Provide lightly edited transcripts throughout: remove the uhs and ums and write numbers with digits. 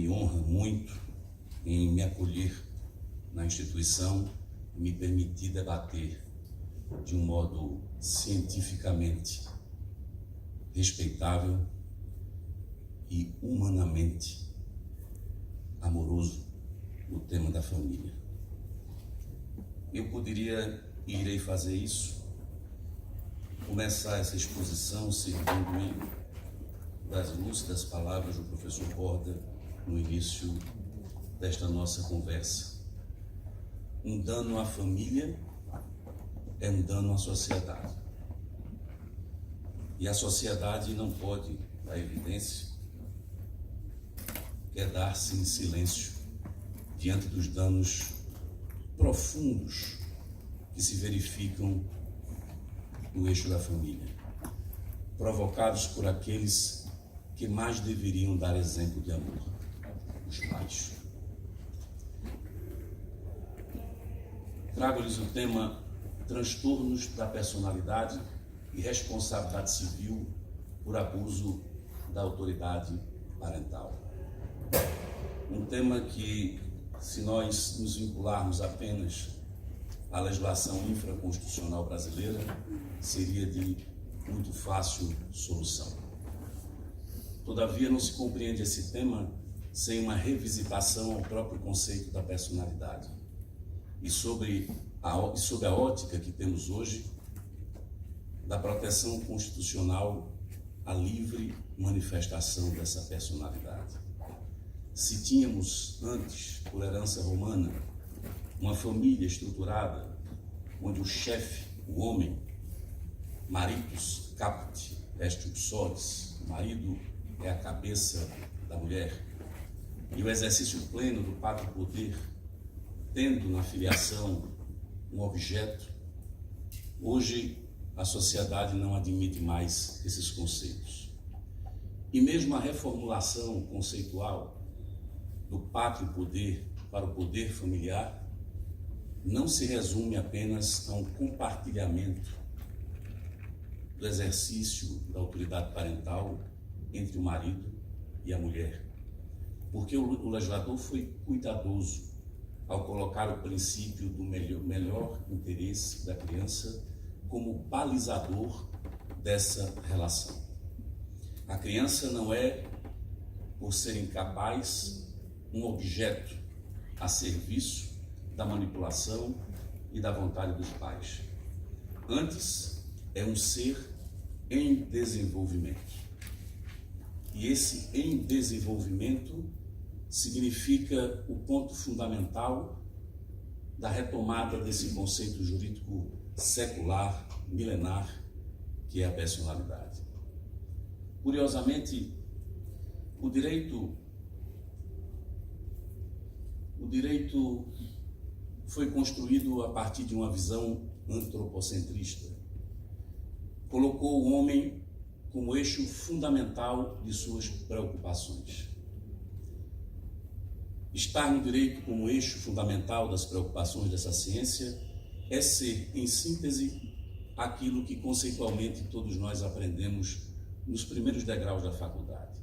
Me honra muito em me acolher na instituição e me permitir debater de um modo cientificamente respeitável e humanamente amoroso o tema da família. Eu poderia e irei fazer isso, começar essa exposição servindo-me das lúcidas palavras do professor Borda no início desta nossa conversa. Um dano à família é um dano à sociedade. E a sociedade não pode dar evidência, quedar-se em silêncio diante dos danos profundos que se verificam no eixo da família, provocados por aqueles que mais deveriam dar exemplo de amor, os pais. Trago-lhes o tema transtornos da personalidade e responsabilidade civil por abuso da autoridade parental. Um tema que, se nós nos vincularmos apenas à legislação infraconstitucional brasileira, seria de muito fácil solução. Todavia, não se compreende esse tema sem uma revisitação ao próprio conceito da personalidade e sob a ótica que temos hoje da proteção constitucional à livre manifestação dessa personalidade. Se tínhamos antes, por herança romana, uma família estruturada onde o chefe, o homem, maritus caput est uxoris, o marido é a cabeça da mulher, e o exercício pleno do pátrio poder, tendo na filiação um objeto, hoje a sociedade não admite mais esses conceitos. E mesmo a reformulação conceitual do pátrio poder para o poder familiar não se resume apenas a um compartilhamento do exercício da autoridade parental entre o marido e a mulher, porque o legislador foi cuidadoso ao colocar o princípio do melhor interesse da criança como balizador dessa relação. A criança não é, por ser incapaz, um objeto a serviço da manipulação e da vontade dos pais. Antes, é um ser em desenvolvimento. E esse em desenvolvimento significa o ponto fundamental da retomada desse conceito jurídico secular, milenar, que é a personalidade. Curiosamente, o direito foi construído a partir de uma visão antropocentrista. Colocou o homem como eixo fundamental de suas preocupações. Estar no direito como eixo fundamental das preocupações dessa ciência é ser, em síntese, aquilo que conceitualmente todos nós aprendemos nos primeiros degraus da faculdade: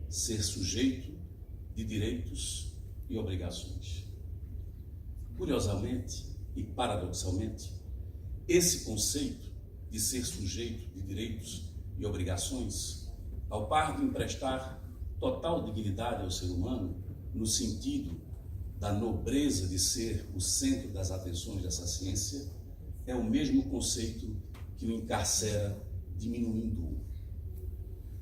ser sujeito de direitos e obrigações. Curiosamente e paradoxalmente, esse conceito de ser sujeito de direitos e obrigações, ao par de emprestar total dignidade ao ser humano, no sentido da nobreza de ser o centro das atenções dessa ciência, é o mesmo conceito que o encarcera, diminuindo-o.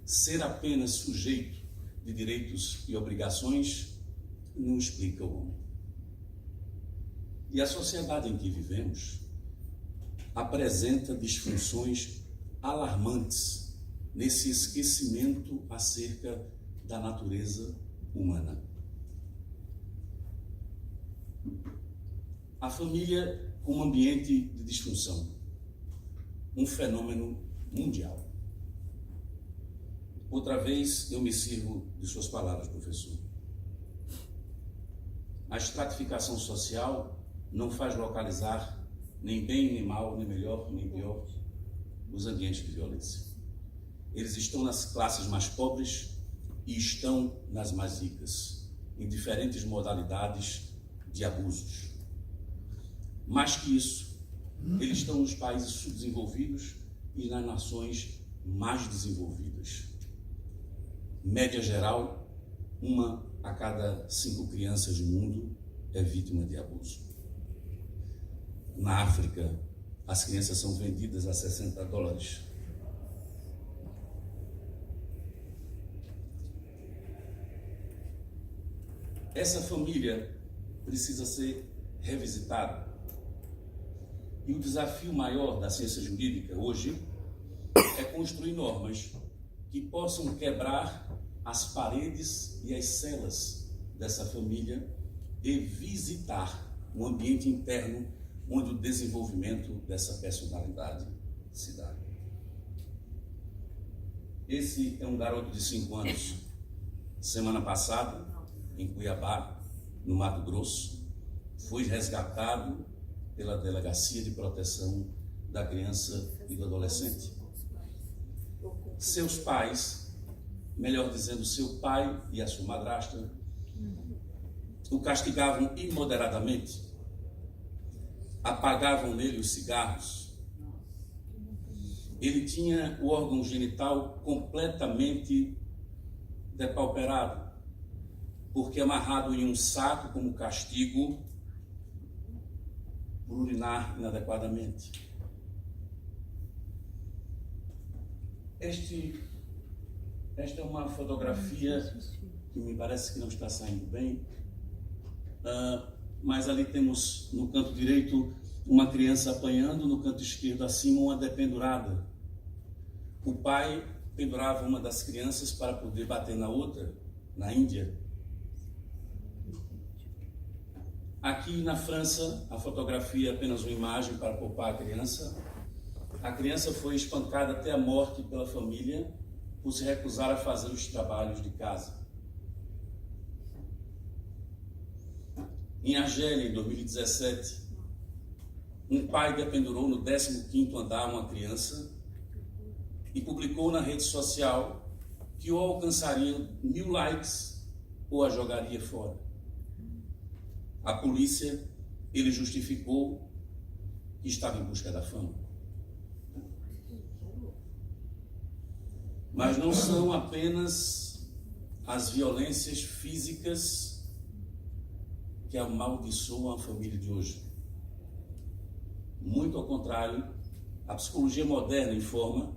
Ser apenas sujeito de direitos e obrigações não explica o homem. E a sociedade em que vivemos apresenta disfunções alarmantes nesse esquecimento acerca da natureza humana. A família como ambiente de disfunção, um fenômeno mundial. Outra vez eu me sirvo de suas palavras, professor. A estratificação social não faz localizar nem bem, nem mal, nem melhor, nem pior os ambientes de violência. Eles estão nas classes mais pobres e estão nas mais ricas. em diferentes modalidades de abusos. Mais que isso, eles estão nos países subdesenvolvidos e nas nações mais desenvolvidas. Média geral, 1 a cada 5 crianças do mundo é vítima de abuso. Na África, as crianças são vendidas a $60. Essa família precisa ser revisitada. E o desafio maior da ciência jurídica hoje é construir normas que possam quebrar as paredes e as celas dessa família e visitar um ambiente interno onde o desenvolvimento dessa personalidade se dá. Esse é um garoto de 5 anos. Semana passada, em Cuiabá, no Mato Grosso, foi resgatado pela Delegacia de Proteção da Criança e do Adolescente. Seus pais, melhor dizendo, seu pai e a sua madrasta, o castigavam imoderadamente, apagavam nele os cigarros. Ele tinha o órgão genital completamente depauperado, porque amarrado em um saco como castigo por urinar inadequadamente. Esta é uma fotografia que me parece que não está saindo bem, mas ali temos no canto direito uma criança apanhando, no canto esquerdo acima uma dependurada. O pai pendurava uma das crianças para poder bater na outra, na Índia. Aqui na França, a fotografia é apenas uma imagem para poupar a criança. A criança foi espancada até a morte pela família por se recusar a fazer os trabalhos de casa. Em Argélia, em 2017, um pai dependurou no 15º andar uma criança e publicou na rede social que ou alcançaria 1000 likes ou a jogaria fora. A polícia, ele justificou que estava em busca da fama. Mas não são apenas as violências físicas que amaldiçoam a família de hoje. Muito ao contrário, a psicologia moderna informa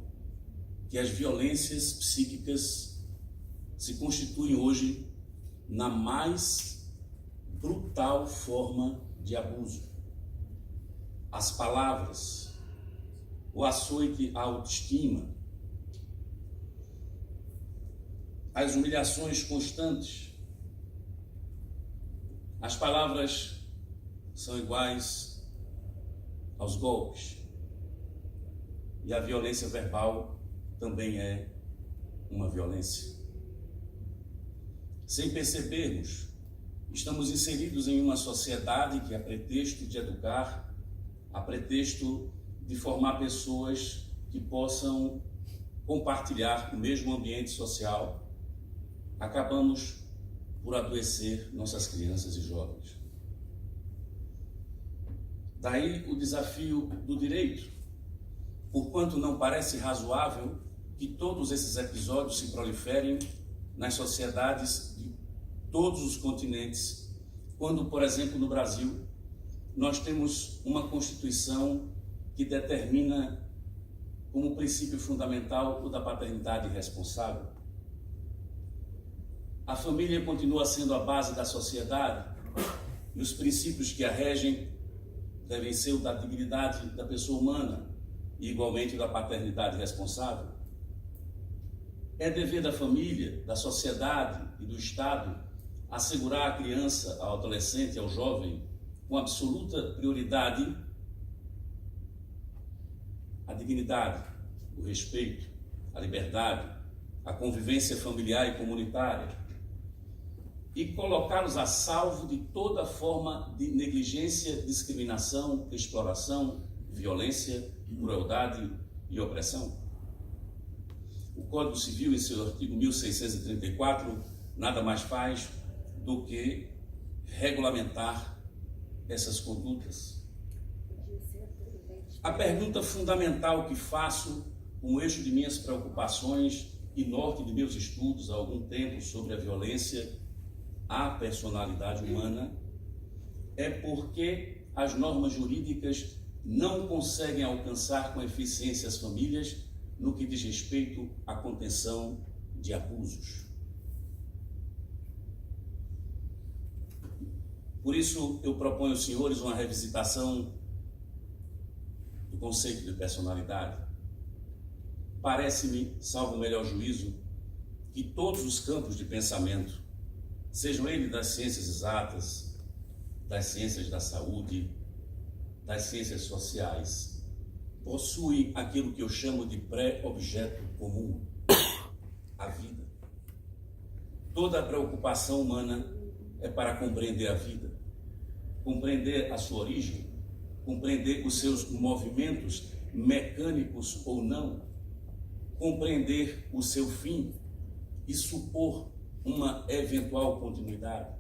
que as violências psíquicas se constituem hoje na mais brutal forma de abuso. As palavras, o açoite à autoestima, as humilhações constantes. As palavras são iguais aos golpes. E a violência verbal também é uma violência. Sem percebermos, estamos inseridos em uma sociedade que, a pretexto de educar, a pretexto de formar pessoas que possam compartilhar o mesmo ambiente social, acabamos por adoecer nossas crianças e jovens. Daí o desafio do direito, porquanto não parece razoável que todos esses episódios se proliferem nas sociedades de todos os continentes, quando, por exemplo, no Brasil, nós temos uma Constituição que determina como princípio fundamental o da paternidade responsável. A família continua sendo a base da sociedade e os princípios que a regem devem ser o da dignidade da pessoa humana e igualmente o da paternidade responsável. É dever da família, da sociedade e do Estado assegurar à criança, ao adolescente e ao jovem com absoluta prioridade a dignidade, o respeito, a liberdade, a convivência familiar e comunitária, e colocá-los a salvo de toda forma de negligência, discriminação, exploração, violência, crueldade e opressão. O Código Civil, em seu artigo 1634, nada mais faz do que regulamentar essas condutas. A pergunta fundamental que faço como eixo de minhas preocupações e norte de meus estudos há algum tempo sobre a violência à personalidade humana é por que as normas jurídicas não conseguem alcançar com eficiência as famílias no que diz respeito à contenção de abusos. Por isso, eu proponho aos senhores uma revisitação do conceito de personalidade. Parece-me, salvo o melhor juízo, que todos os campos de pensamento, sejam eles das ciências exatas, das ciências da saúde, das ciências sociais, possuem aquilo que eu chamo de pré-objeto comum, a vida. Toda a preocupação humana é para compreender a vida, compreender a sua origem, compreender os seus movimentos mecânicos ou não, compreender o seu fim e supor uma eventual continuidade.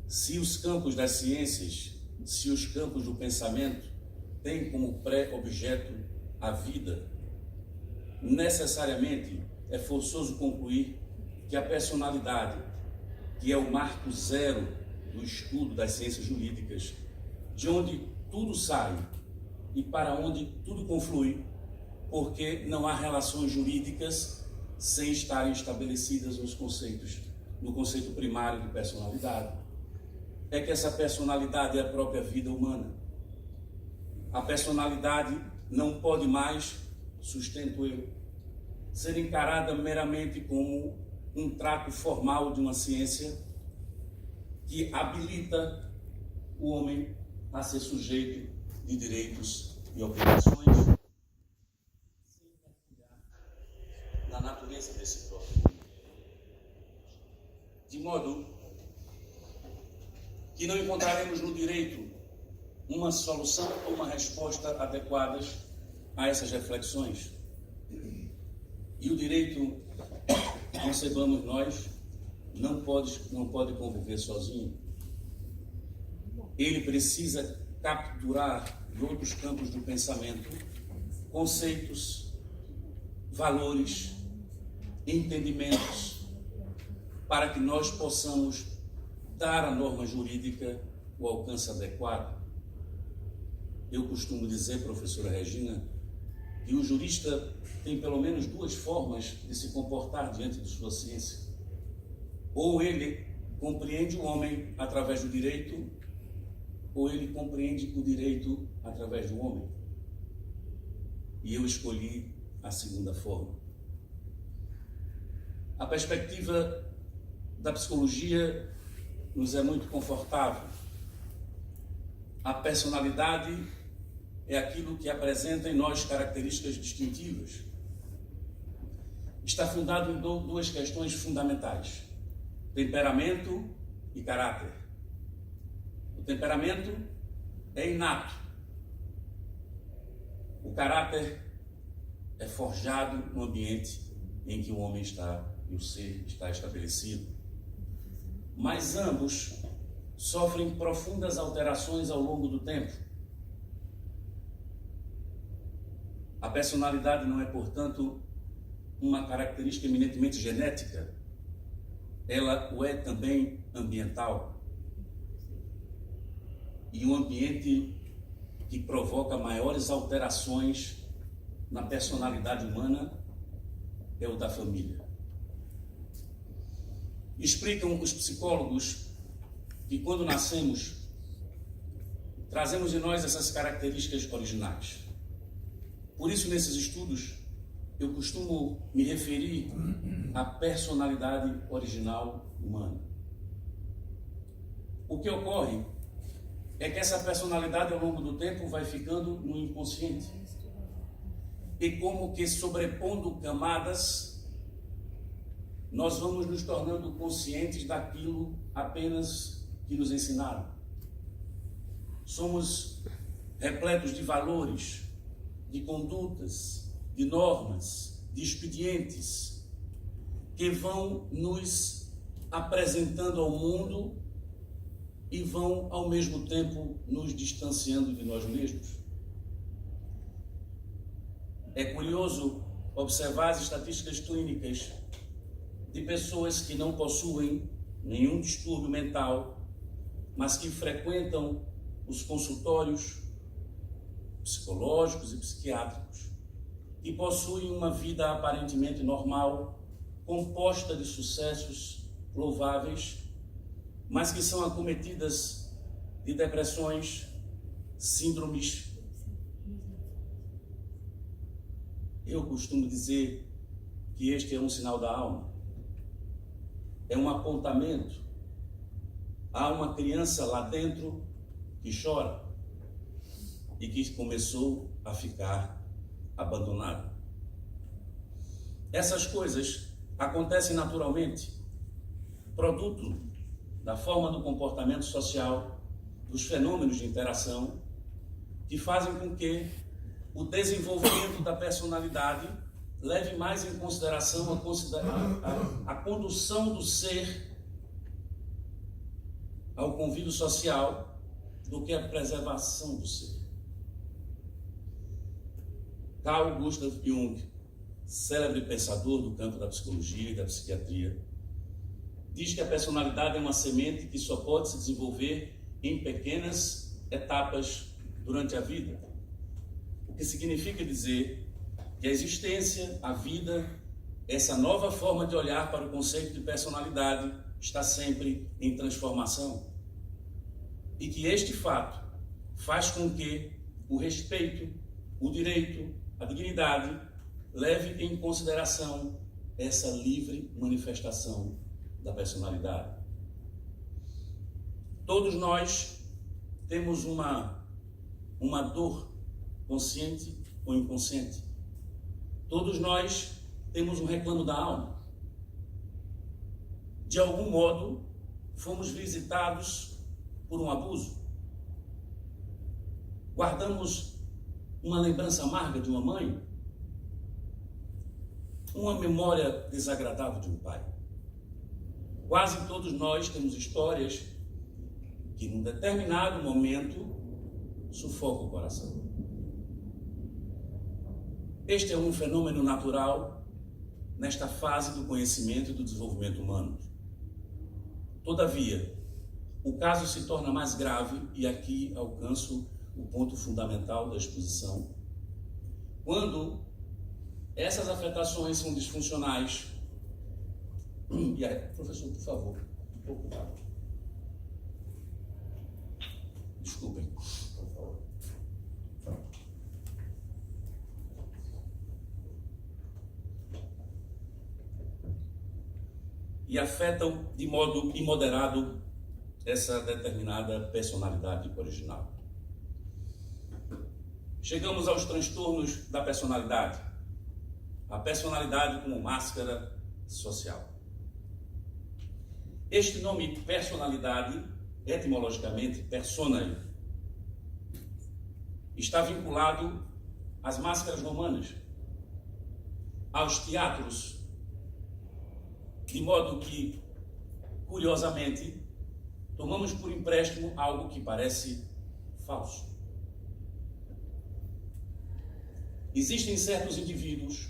Se os campos das ciências, se os campos do pensamento têm como pré-objeto a vida, necessariamente é forçoso concluir que a personalidade, que é o marco zero do estudo das ciências jurídicas, de onde tudo sai e para onde tudo conflui, porque não há relações jurídicas sem estarem estabelecidas nos conceitos, no conceito primário de personalidade. É que essa personalidade é a própria vida humana. A personalidade não pode mais, sustento eu, ser encarada meramente como um trato formal de uma ciência que habilita o homem a ser sujeito de direitos e obrigações sem mergulhar na natureza desse próprio homem. De modo que não encontraremos no direito uma solução ou uma resposta adequadas a essas reflexões. E o direito, concebamos nós, não pode conviver sozinho. Ele precisa capturar de outros campos do pensamento conceitos, valores, entendimentos, para que nós possamos dar à norma jurídica o alcance adequado. Eu costumo dizer, professora Regina, que o jurista tem pelo menos duas formas de se comportar diante de sua ciência. Ou ele compreende o homem através do direito, ou ele compreende o direito através do homem. E eu escolhi a segunda forma. A perspectiva da psicologia nos é muito confortável. A personalidade é aquilo que apresenta em nós características distintivas. Está fundado em duas questões fundamentais: temperamento e caráter. O temperamento é inato. O caráter é forjado no ambiente em que o homem está e o ser está estabelecido. Mas ambos sofrem profundas alterações ao longo do tempo. A personalidade não é, portanto, uma característica eminentemente genética. Ela o é também ambiental. E um ambiente que provoca maiores alterações na personalidade humana é o da família. Explicam os psicólogos que quando nascemos, trazemos em nós essas características originais. Por isso, nesses estudos, eu costumo me referir à personalidade original humana. O que ocorre é que essa personalidade, ao longo do tempo, vai ficando no inconsciente. E como que sobrepondo camadas, nós vamos nos tornando conscientes daquilo apenas que nos ensinaram. Somos repletos de valores, de condutas, de normas, de expedientes que vão nos apresentando ao mundo e vão, ao mesmo tempo, nos distanciando de nós mesmos. É curioso observar as estatísticas clínicas de pessoas que não possuem nenhum distúrbio mental, mas que frequentam os consultórios psicológicos e psiquiátricos, que possuem uma vida aparentemente normal, composta de sucessos louváveis, mas que são acometidas de depressões, síndromes. Eu costumo dizer que este é um sinal da alma, é um apontamento. Há uma criança lá dentro que chora e que começou a ficar abandonada. Essas coisas acontecem naturalmente, produto da forma do comportamento social, dos fenômenos de interação, que fazem com que o desenvolvimento da personalidade leve mais em consideração a condução do ser ao convívio social do que a preservação do ser. Carl Gustav Jung, célebre pensador do campo da psicologia e da psiquiatria, diz que a personalidade é uma semente que só pode se desenvolver em pequenas etapas durante a vida. O que significa dizer que a existência, a vida, essa nova forma de olhar para o conceito de personalidade está sempre em transformação. E que este fato faz com que o respeito, o direito, a dignidade leve em consideração essa livre manifestação da personalidade. Todos nós temos uma dor consciente ou inconsciente. Todos nós temos um reclamo da alma. De algum modo, fomos visitados por um abuso. Guardamos uma lembrança amarga de uma mãe, uma memória desagradável de um pai. Quase todos nós temos histórias que, num determinado momento, sufocam o coração. Este é um fenômeno natural nesta fase do conhecimento e do desenvolvimento humano. Todavia, o caso se torna mais grave, e aqui alcanço o ponto fundamental da exposição, quando essas afetações são disfuncionais. E aí, professor, por favor, um pouco rápido. Desculpem, por favor. E afetam de modo imoderado essa determinada personalidade original. Chegamos aos transtornos da personalidade. A personalidade como máscara social. Este nome personalidade, etimologicamente personae, está vinculado às máscaras romanas, aos teatros, de modo que, curiosamente, tomamos por empréstimo algo que parece falso. Existem certos indivíduos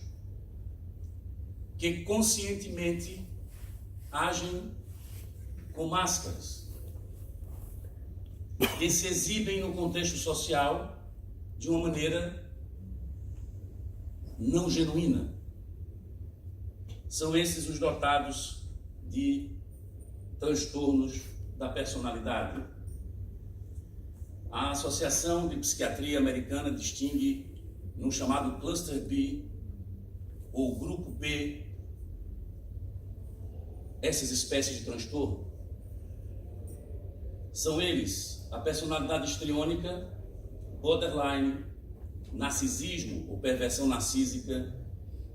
que conscientemente agem com máscaras, que se exibem no contexto social de uma maneira não genuína. São esses os dotados de transtornos da personalidade. A Associação de Psiquiatria Americana distingue no chamado Cluster B, ou Grupo B, essas espécies de transtorno. São eles a personalidade histriônica, borderline, narcisismo ou perversão narcísica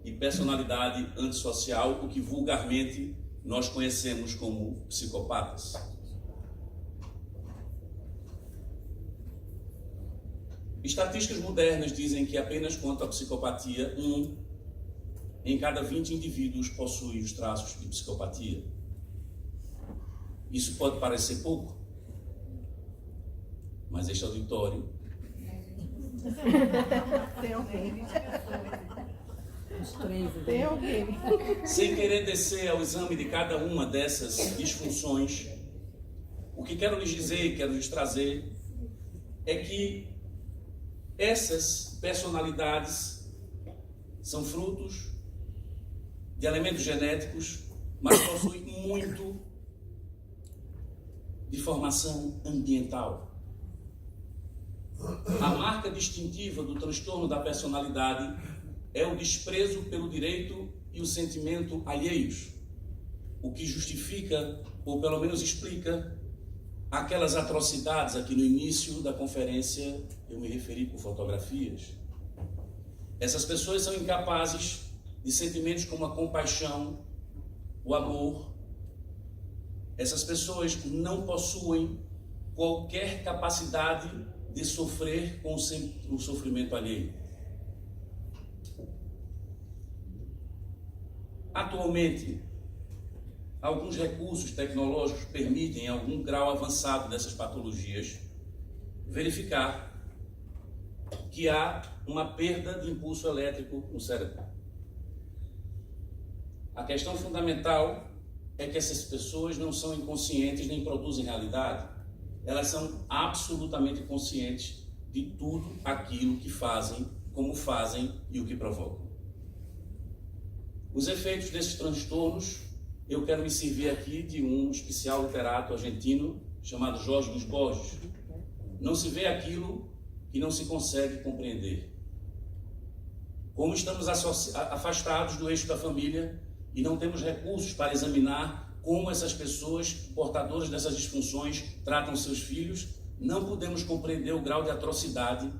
e personalidade antissocial, o que vulgarmente nós conhecemos como psicopatas. Estatísticas modernas dizem que apenas quanto à psicopatia, 1 em cada 20 indivíduos possui os traços de psicopatia. Isso pode parecer pouco, mas este auditório Tem alguém. Tem alguém. Sem querer descer ao exame de cada uma dessas disfunções, o que quero lhes dizer e quero lhes trazer é que essas personalidades são frutos de elementos genéticos, mas possuem muito de formação ambiental. A marca distintiva do transtorno da personalidade é o desprezo pelo direito e o sentimento alheios, o que justifica, ou pelo menos explica, aquelas atrocidades a que no início da conferência eu me referi por fotografias. Essas pessoas são incapazes de sentimentos como a compaixão, o amor. Essas pessoas não possuem qualquer capacidade de sofrer com o sofrimento alheio. Atualmente, alguns recursos tecnológicos permitem, em algum grau avançado dessas patologias, verificar que há uma perda de impulso elétrico no cérebro. A questão fundamental é que essas pessoas não são inconscientes nem produzem realidade. Elas são absolutamente conscientes de tudo aquilo que fazem, como fazem e o que provocam. Os efeitos desses transtornos, eu quero me servir aqui de um especial literato argentino chamado Jorge Luis Borges. Não se vê aquilo que não se consegue compreender. Como estamos afastados do eixo da família e não temos recursos para examinar como essas pessoas portadoras dessas disfunções tratam seus filhos, não podemos compreender o grau de atrocidade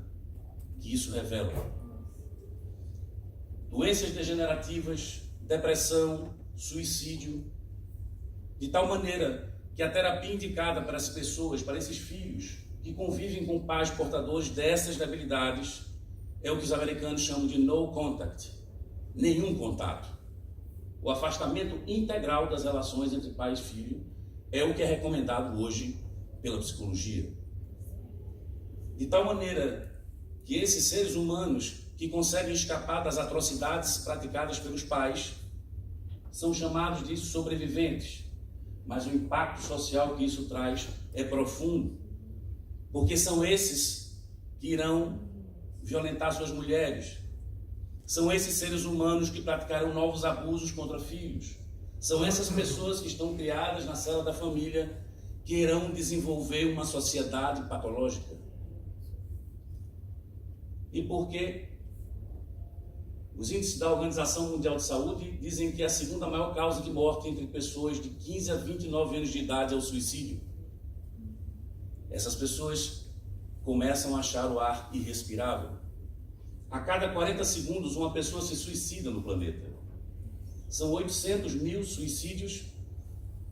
que isso revela. Doenças degenerativas, depressão, suicídio, de tal maneira que a terapia indicada para as pessoas, para esses filhos que convivem com pais portadores dessas debilidades, é o que os americanos chamam de no contact, nenhum contato. O afastamento integral das relações entre pai e filho é o que é recomendado hoje pela psicologia. De tal maneira que esses seres humanos que conseguem escapar das atrocidades praticadas pelos pais são chamados de sobreviventes, mas o impacto social que isso traz é profundo, porque são esses que irão violentar suas mulheres, são esses seres humanos que praticarão novos abusos contra filhos, são essas pessoas que estão criadas na cela da família que irão desenvolver uma sociedade patológica. E por quê? Os índices da Organização Mundial de Saúde dizem que a segunda maior causa de morte entre pessoas de 15 a 29 anos de idade é o suicídio. Essas pessoas começam a achar o ar irrespirável. A cada 40 segundos, uma pessoa se suicida no planeta. São 800 mil suicídios,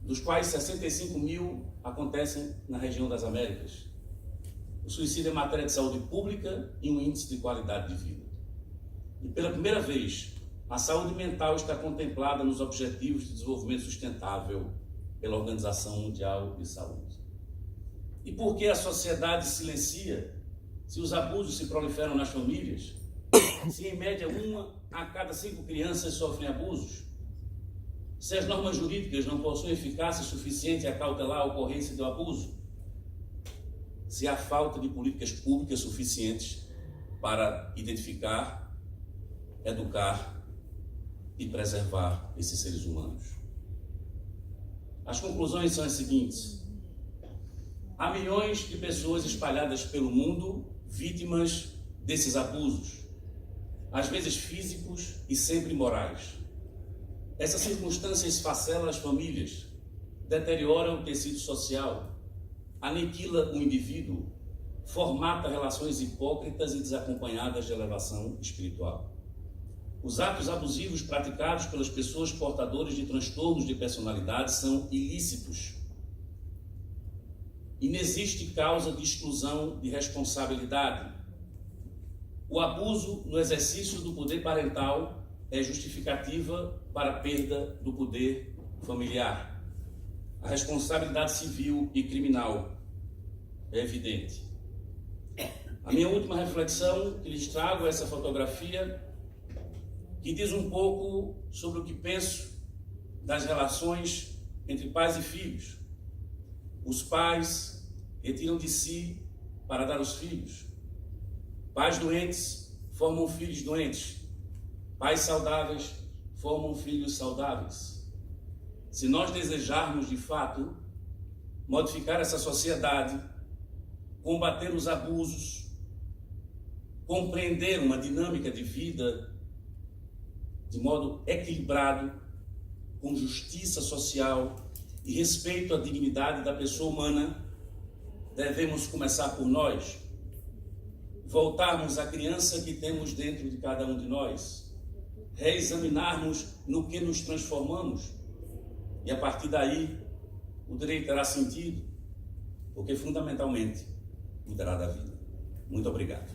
dos quais 65 mil acontecem na região das Américas. O suicídio é matéria de saúde pública e um índice de qualidade de vida. E pela primeira vez, a saúde mental está contemplada nos Objetivos de Desenvolvimento Sustentável pela Organização Mundial de Saúde. E por que a sociedade silencia se os abusos se proliferam nas famílias? Se em média 1 a cada 5 crianças sofrem abusos? Se as normas jurídicas não possuem eficácia suficiente a cautelar a ocorrência do abuso? Se há falta de políticas públicas suficientes para identificar, educar e preservar esses seres humanos? As conclusões são as seguintes: há milhões de pessoas espalhadas pelo mundo vítimas desses abusos, às vezes físicos e sempre morais. Essa circunstância esfacela as famílias, deteriora o tecido social, aniquila o indivíduo, formata relações hipócritas e desacompanhadas de elevação espiritual. Os atos abusivos praticados pelas pessoas portadoras de transtornos de personalidade são ilícitos. E não existe causa de exclusão de responsabilidade. O abuso no exercício do poder parental é justificativa para a perda do poder familiar. a responsabilidade civil e criminal é evidente. A minha última reflexão que lhes trago é essa fotografia que diz um pouco sobre o que penso das relações entre pais e filhos. Os pais retiram de si para dar aos filhos. Pais doentes formam filhos doentes. Pais saudáveis formam filhos saudáveis. Se nós desejarmos, de fato, modificar essa sociedade, combater os abusos, compreender uma dinâmica de vida de modo equilibrado, com justiça social e respeito à dignidade da pessoa humana, devemos começar por nós, voltarmos à criança que temos dentro de cada um de nós, reexaminarmos no que nos transformamos, e a partir daí o direito terá sentido, porque fundamentalmente cuidará da vida. Muito obrigado.